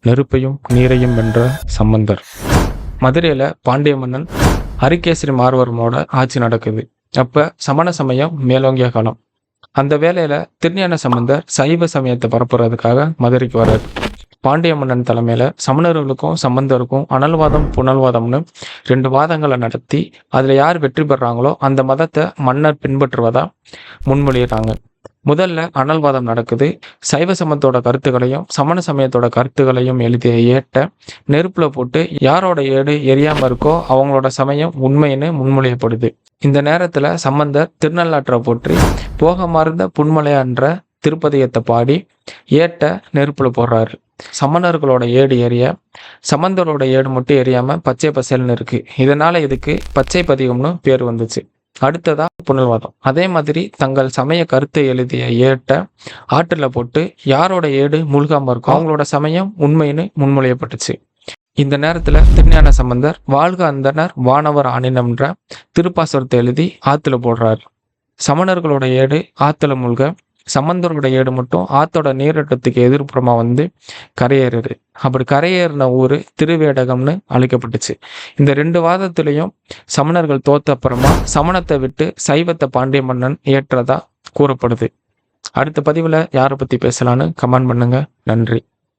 நெருப்பையும் நீரையும் வென்ற சம்பந்தர். மதுரையில பாண்டிய மன்னன் ஹரிகேசரி மார்வர்மனோட ஆட்சி நடக்குது. அப்ப சமண சமயம் மேலோங்கிய காலம். அந்த வேளையில திருஞான சம்பந்தர் சைவ சமயத்தை பரப்புறதுக்காக மதுரைக்கு வர்றாரு. பாண்டிய மன்னன் தலைமையில சமணர்களுக்கும் சம்பந்தருக்கும் அனல்வாதம் புனல்வாதம்னு 2 வாதங்களை நடத்தி அதுல யார் வெற்றி பெறாங்களோ அந்த மதத்தை மன்னர் பின்பற்றுவதா முன்மொழியிறாங்க. முதல்ல அனல்வாதம் நடக்குது. சைவ சமயத்தோட கருத்துக்களையும் சமண சமயத்தோட கருத்துக்களையும் எழுதிய ஏட்டை நெருப்புல போட்டு யாரோட ஏடு எரியாம இருக்கோ அவங்களோட சமயம் உண்மைன்னு முன்மொழியப்படுது. இந்த நேரத்துல சம்பந்தர் திருநள்ளாற்றை போற்றி போக மறந்த புன்மலையான்ற திருப்பதியத்தை பாடி ஏட்டை நெருப்புல போடுறாரு. சமணர்களோட ஏடு எரிய சம்பந்தரோட ஏடு மட்டும் எரியாம பச்சை பசேல்னு இருக்கு. இதனால இதுக்கு பச்சை பதிகம்னு பேர் வந்துச்சு. அடுத்ததா புனல்வாதம். அதே மாதிரி தங்கள் சமய கருத்தை எழுதிய ஏட்டை ஆற்றுல போட்டு யாரோட ஏடு மூழ்காம இருக்கோ அவங்களோட சமயம் உண்மைன்னு முன்மொழியப்பட்டுச்சு. இந்த நேரத்துல திருஞான சம்பந்தர் வாழ்க அந்தனர் வானவர் ஆணினம்ன்ற திருப்பாசுரத்தை எழுதி ஆத்துல போடுறாரு. சமணர்களோட ஏடு ஆத்துல மூழ்க சம்பந்தரோட ஏடு மட்டும் ஆத்தோட நீரோட்டத்துக்கு எதிர்ப்புறமா வந்து கரையேறுது. அப்படி கரையேறின ஊரு திருவேடகம்னு அழைக்கப்பட்டுச்சு. இந்த 2 வாதத்திலையும் சமணர்கள் தோத்த அப்புறமா சமணத்தை விட்டு சைவத்தை பாண்டிய மன்னன் ஏற்றதா கூறப்படுது. அடுத்த பதிவுல யாரை பத்தி பேசலான்னு கமெண்ட் பண்ணுங்க. நன்றி.